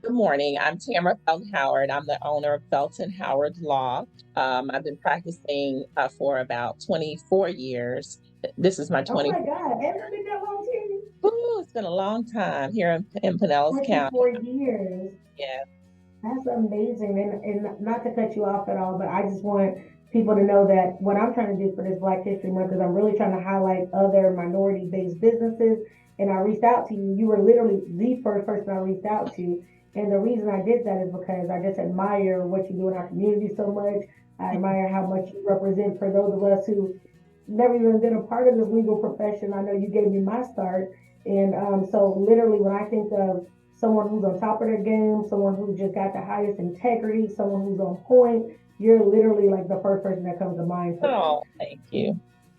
Good morning. I'm Tamara Felton-Howard. I'm the owner of Felton-Howard Law. I've been practicing for about 24 years. This is my Oh 20. my God, has it been that long, Tammy? Ooh, it's been a long time here in Pinellas County. 24 years. Yeah. That's amazing. And not to cut you off at all, but I just want people to know that what I'm trying to do for this Black History Month is I'm really trying to highlight other minority based businesses. And I reached out to you. You were literally the first person I reached out to. And the reason I did that is because I just admire what you do in our community so much. I admire how much you represent for those of us who never even been a part of this legal profession. I know you gave me my start. And so literally when I think of someone who's on top of their game, someone who just got the highest integrity, someone who's on point, you're literally like the first person that comes to mind for me. Oh, thank you.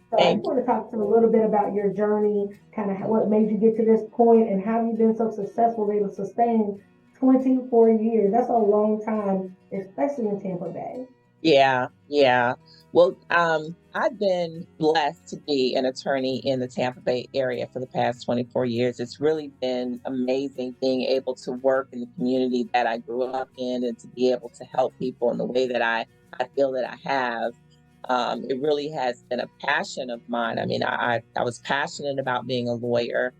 So I just Thank you. want to talk to you a little bit about your journey, kind of what made you get to this point, and how you've been so successful able to sustain 24 years. That's a long time, especially in Tampa Bay. Yeah, yeah. Well, I've been blessed to be an attorney in the Tampa Bay area for the past 24 years. It's really been amazing being able to work in the community that I grew up in and to be able to help people in the way that I feel that I have. It really has been a passion of mine. I mean, I was passionate about being a lawyer.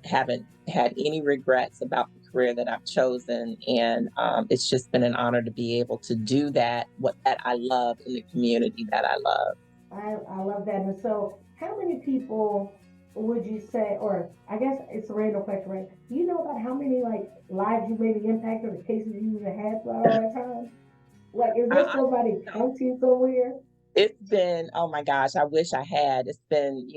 Haven't had any regrets about the career that I've chosen, and it's just been an honor to be able to do what that I love in the community that I love. I love that. And so, how many people would you say, or I guess it's a random question, right? Do you know about how many like lives you maybe impacted or cases you even had throughout all that time? Like, is there I, somebody counting somewhere? it's been, oh my gosh, I wish I had. It's been,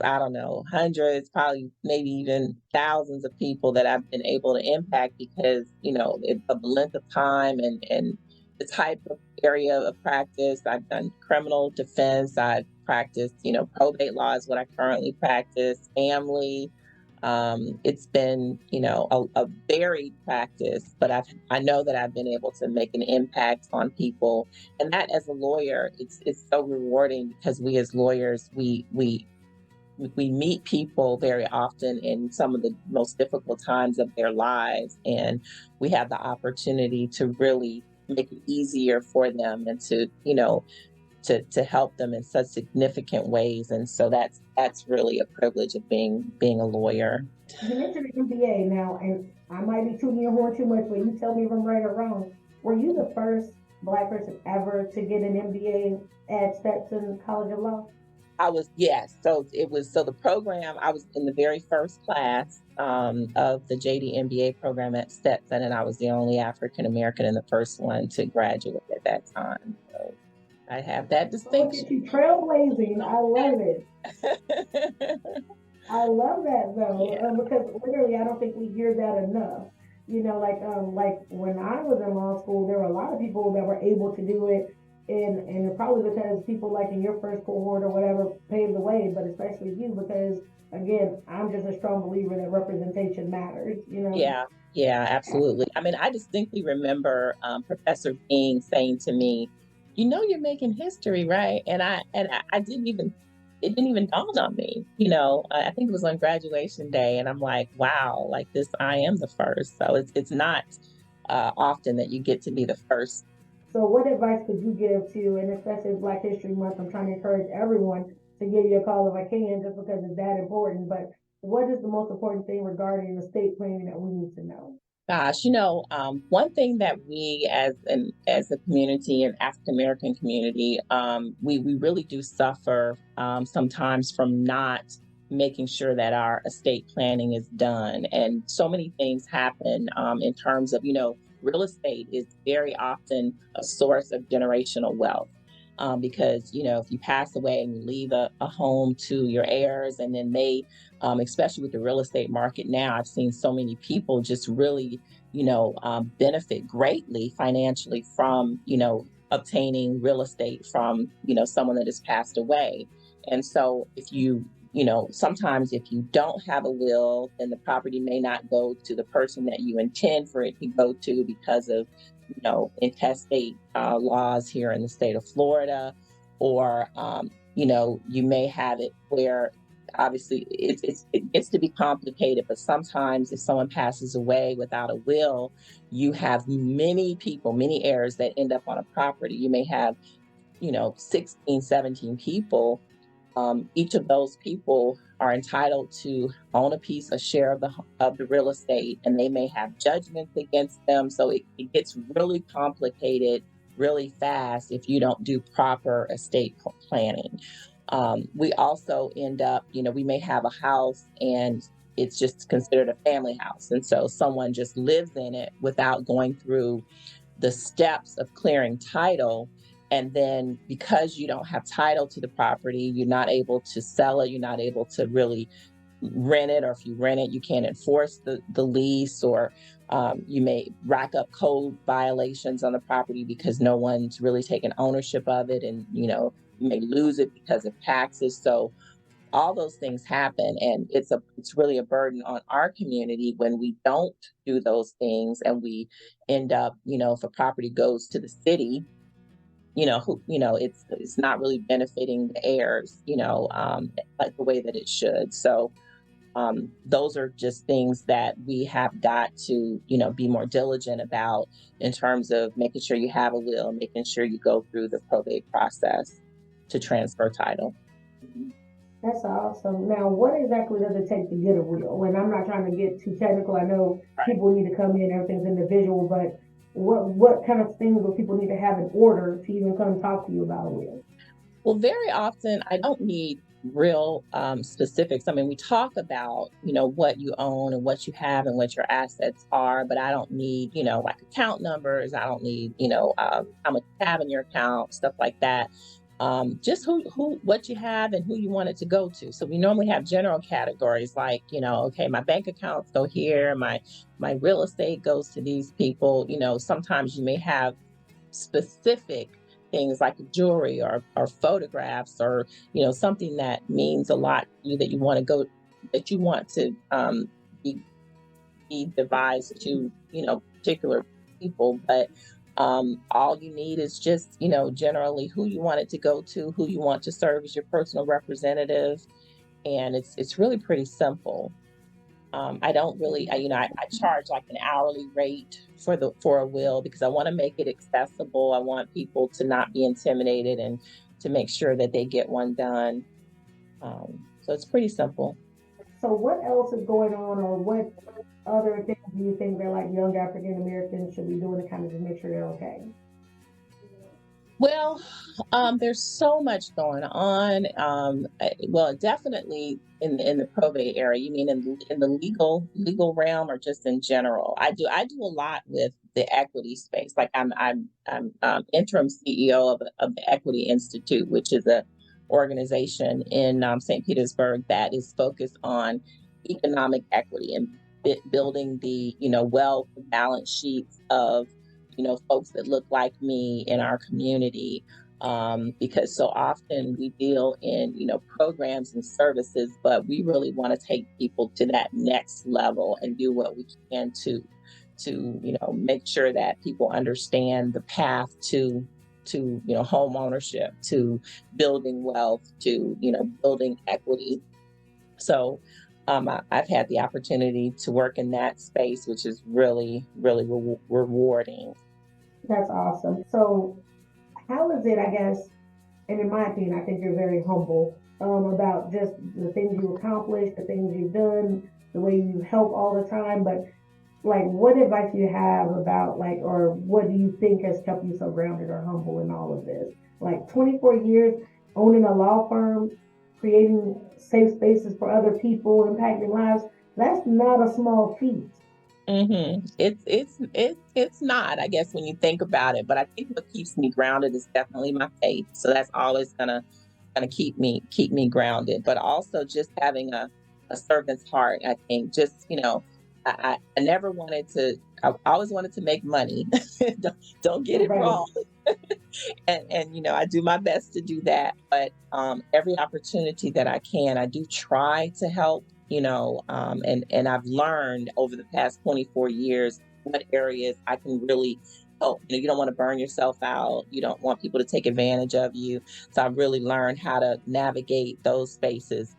I don't know, hundreds, probably maybe even thousands of people that I've been able to impact because, of the length of time and the type of area of practice. I've done criminal defense. I've practiced, probate law is what I currently practice, family. It's been, a varied practice, but I know that I've been able to make an impact on people, and that as a lawyer, it's so rewarding because we as lawyers, we meet people very often in some of the most difficult times of their lives, and we have the opportunity to really make it easier for them and to help them in such significant ways. And so that's really a privilege of being a lawyer. You mentioned the MBA now, and I might be tooting your horn too much, but you tell me if I'm right or wrong. Were you the first Black person ever to get an MBA at Stetson College of Law? I was, yes. So the program, I was in the very first class of the JD MBA program at Stetson, and I was the only African American and the first one to graduate at that time. So I have that So look distinction. at you trailblazing. I love it. I love that though, Yeah. because literally I don't think we hear that enough. Like when I was in law school, there were a lot of people that were able to do it, and probably because people like in your first cohort or whatever paved the way, but especially you because again, I'm just a strong believer that representation matters. Yeah, yeah, absolutely. I mean, I distinctly remember Professor King saying to me, "You're making history, right?" And I didn't even it didn't even dawn on me. I think it was on graduation day, and I'm like, "Wow, like this, I am the first." So it's not often that you get to be the first. So, what advice could you give to, and especially Black History Month, I'm trying to encourage everyone to give you a call if I can, just because it's that important. But what is the most important thing regarding estate planning that we need to know? Gosh, one thing that we as a community, an African American community, we really do suffer sometimes from not making sure that our estate planning is done, and so many things happen in terms of real estate is very often a source of generational wealth. Because if you pass away and you leave a home to your heirs, and then they especially with the real estate market now, I've seen so many people just really, benefit greatly financially from, obtaining real estate from, someone that has passed away. And so sometimes if you don't have a will, then the property may not go to the person that you intend for it to go to because of, intestate laws here in the state of Florida, or, you may have it where obviously it gets to be complicated, but sometimes if someone passes away without a will, you have many people, many heirs that end up on a property. You may have, 16, 17 people. Each of those people are entitled to own a share of the real estate, and they may have judgments against them. So it gets really complicated really fast if you don't do proper estate planning. We also end up, we may have a house and it's just considered a family house. And so someone just lives in it without going through the steps of clearing title. And then because you don't have title to the property, you're not able to sell it, you're not able to really rent it, or if you rent it, you can't enforce the lease, or you may rack up code violations on the property because no one's really taken ownership of it, and you may lose it because of taxes. So all those things happen, and it's really a burden on our community when we don't do those things, and we end up, if a property goes to the city, it's not really benefiting the heirs, like the way that it should. So those are just things that we have got to, be more diligent about in terms of making sure you have a will, making sure you go through the probate process to transfer title. That's awesome. Now, what exactly does it take to get a will? And I'm not trying to get too technical. I know people need to come in, everything's individual, but what kind of things will people need to have in order to even come talk to you about a will? Well, very often I don't need real specifics. I mean, we talk about, what you own and what you have and what your assets are, but I don't need, like account numbers. I don't need, how much you have in your account, stuff like that. Just what you have and who you want it to go to. So we normally have general categories like, okay, my bank accounts go here, my real estate goes to these people. Sometimes you may have specific things like jewelry or photographs, or something that means a lot to you that you want to be devised to particular people. But all you need is just, generally who you want it to go to, who you want to serve as your personal representative. And it's really pretty simple. I don't really, I charge like an hourly rate for a will because I want to make it accessible. I want people to not be intimidated and to make sure that they get one done. So it's pretty simple. So what else is going on, or what other things do you think that like young African Americans should be doing to kind of just make sure they're okay? Well, there's so much going on. Well, definitely in the probate area. You mean in the legal realm, or just in general? I do a lot with the equity space. Like I'm interim CEO of the Equity Institute, which is a organization in St. Petersburg that is focused on economic equity and building the wealth balance sheets of folks that look like me in our community, because so often we deal in programs and services, but we really want to take people to that next level and do what we can to make sure that people understand the path to home ownership, to building wealth, to building equity. So I've had the opportunity to work in that space, which is really, really rewarding. That's awesome. So how is it, I guess, and in my opinion, I think you're very humble about just the things you accomplished, the things you've done, the way you help all the time. But like, what advice do you have about or what do you think has kept you so grounded or humble in all of this? Like 24 years owning a law firm, creating safe spaces for other people, impacting lives. That's not a small feat. Mm-hmm. It's not, I guess, when you think about it. But I think what keeps me grounded is definitely my faith. So that's always gonna keep me grounded. But also just having a servant's heart. I think just I never wanted to. I always wanted to make money. don't get it wrong. and I do my best to do that. But every opportunity that I can, I do try to help. And I've learned over the past 24 years what areas I can really help. You don't want to burn yourself out. You don't want people to take advantage of you. So I've really learned how to navigate those spaces.